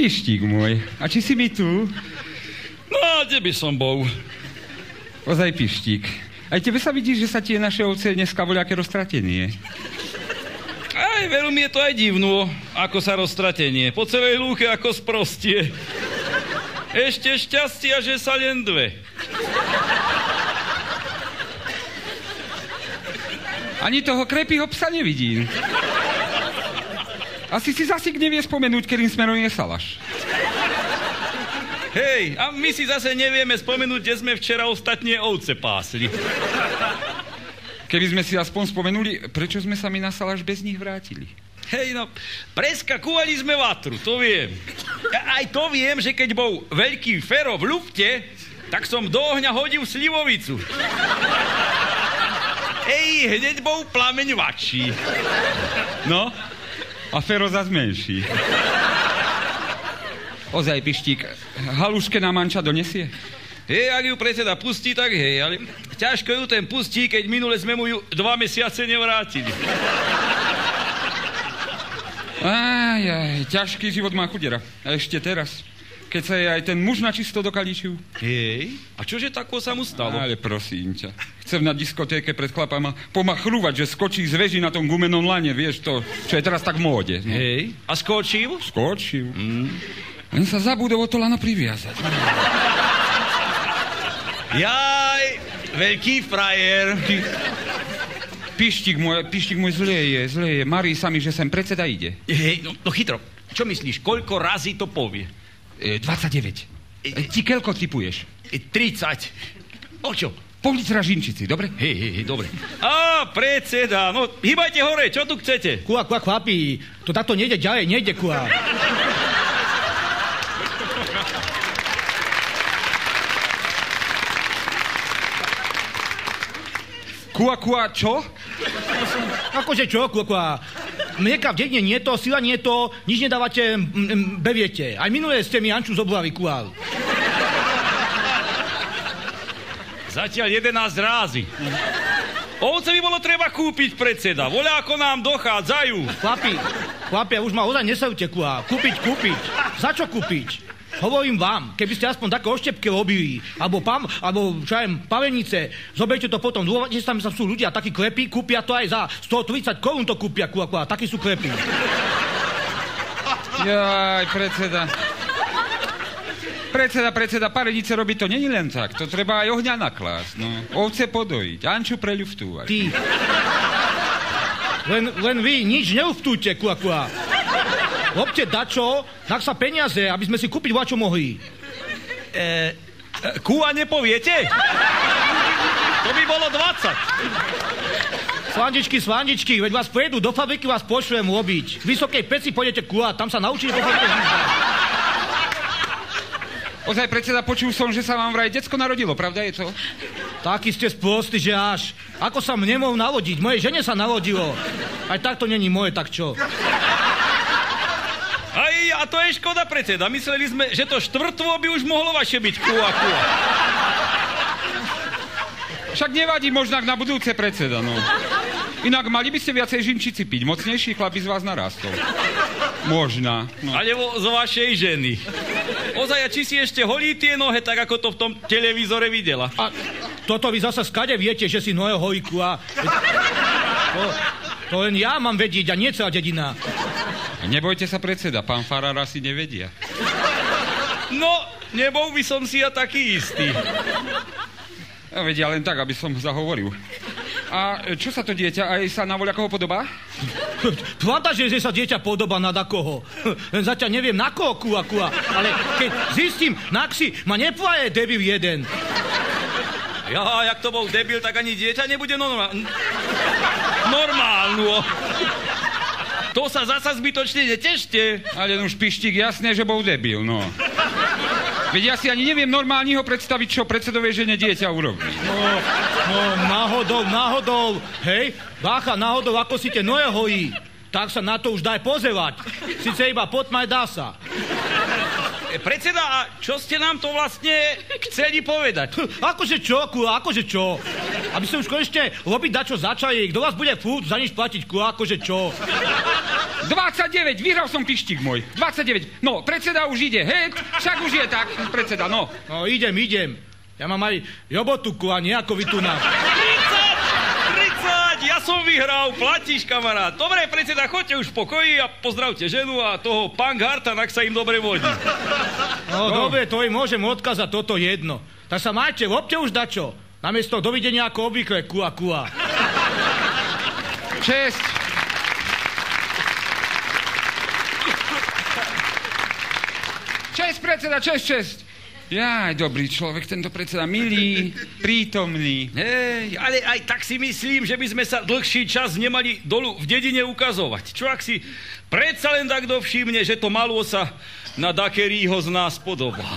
Pištík môj, a či si mi tu? No, kde by som bol? Ozaj, Pištík. Aj tebe sa vidí, že sa tie naše ovce dneska voľaké roztratenie. Aj, veľmi je to aj divno, ako sa roztratenie. Po celej lúke ako sprostie. Ešte šťastia, že sa len dve. Ani toho krepího psa nevidím. Asi si zasík nevie spomenúť, ktorým smerom je Salaš. Hej, a my si zase nevieme spomenúť, kde sme včera ostatne ovce pásli. Keby sme si aspoň spomenuli, prečo sme sa my na Salaš bez nich vrátili. Hej, no, preskakovali sme vatru, to viem. Aj to viem, že keď bol veľký Fero v lufte, tak som do ohňa hodil slivovicu. Ej, hneď bol plameň vačší. No, a Fero zas menší. Ozaj, Pištík, haluške nám Manča donesie? Hej, ak ju predseda pustí, tak hej, ale ťažko ju ten pustí, keď minule sme mu ju 2 mesiace nevrátili. Ťažký život má chudera. A ešte teraz, keď sa je aj ten muž načisto dokalíčil. Hej, a čože tako sa mu stalo? Ale prosím ťa, chcem na diskotéke pred chlapama pomachrúvať, že skočí z veži na tom gumenom lane, vieš to, čo je teraz tak v móde. No. Hej, a skočil? Skočil. Len sa zabudol to lano priviazať. Jaj, veľký frajer. Pištík môj, zle je. Marí sa mi, že sem predseda ide. Hej, no chytro. Čo myslíš, koľko razy to povie? 29. Ti keľko tipuješ? 30. O čo? Pol litra žinčici, dobre? Hej, dobre. Á, predseda, no hýbajte hore, čo tu chcete? Kua, chlapi, to takto nejde ďalej, nejde, kua. Kua, čo? Akože čo, kua? Mlieka v dedine nie to, sila nie to, nič nedávate, beviete. Aj minulé ste mi Anču zoblavili, kua. Zatiaľ 11 rázy. Ovce by bolo treba kúpiť, predseda. Voľa ako nám dochádzajú. Chlapi, už ma ozaj nesajúte, kua. Kúpiť. Za čo kúpiť? Hovorím vám, keby ste aspoň také oštepky robili, alebo pavenice, zoberte to potom, dôvodne, že tam sú ľudia takí klepí, kúpia to aj za 130 korún to kúpia, kua, takí sú klepí. Jaj, predseda, pavenice robiť to není len tak, to treba aj ohňa naklásť, no. Ovce podojiť, Anču preľuftúvať. Ty. Len vy nič neuftúte, kua. Robte dačo, tak sa peniaze, aby sme si kúpiť voľačo mohli. Kúa nepoviete? To by bolo 20. Svandičky, veď vás pojedú do fabriky, vás pošlem robiť. V vysokej peci pôjdete kúa, tam sa naučíte po fabrike. Ozaj, predseda, počul som, že sa vám vraj decko narodilo, pravda je to? Taký ste sprostí, že až. Ako sa mne mohol narodiť? Mojej žene sa narodilo. Aj tak to není moje, tak čo? A to je škoda, predseda. Mysleli sme, že to štvrtvo by už mohlo vaše byť, kua. Však nevadí, možno na budúce, predseda, no. Inak mali by ste viacej žinčici piť, mocnejší chlap by z vás narastol. Možná. No. Ale z vašej ženy. Ozaj, a či si ešte holí tie nohe, tak ako to v tom televízore videla? A toto vy zase skade viete, že si nohe holí, kua. To len ja mám vedieť a nie celá dedina. Nebojte sa, predseda, pán farár asi nevedia. No, nebol by som si ja taký istý. Ja vedia len tak, aby som zahovoril. A čo sa to dieťa, aj sa na voľakoho podobá? Pravda, že sa dieťa podobá na dakoho. Len zatiaľ neviem na koho, kua. Ale keď zistím, na ksi, ma nepovaje debil jeden. Ja, jak to bol debil, tak ani dieťa nebude normálnu. To sa zasa zbytočne netešte. Ale už Pištík, jasné, že bol debil, no. Veď ja si ani neviem normálne ho predstaviť, čo predsedovej žene dieťa urobí. No, náhodou. Hej, bácha, náhodou, ako si tie noje hojí. Tak sa na to už daj pozerať. Sice iba potmaj dá sa. Predseda, a čo ste nám to vlastne chceli povedať? Akože čo, kula, akože čo? Aby ste už konečne robiť dačo začali, kto vás bude furt za nič platiť, kula, akože čo? 29, vyhral som pištík môj. 29. No, predseda už ide, hej, však už je tak, predseda, no. No, idem. Ja mám aj jobotuku a nejako vy tu na... 30, ja som vyhral, platíš, kamarát. Dobre, predseda, choďte už v pokoji a pozdravte ženu a toho Pangharta, ak sa im dobre vodí. No, dobre, to im môžem odkazať toto jedno. Tak sa majte, lopte už dačo. Namiesto dovidenia ako obvykle, kua. Česť. Česť, predseda, česť. Jaj, dobrý človek, tento predseda, milý, prítomný. Hej, ale aj tak si myslím, že by sme sa dlhší čas nemali dolu v dedine ukazovať. Čo ak si predsa len tak dovšimne, že to malo sa na dakerýho z nás podobá.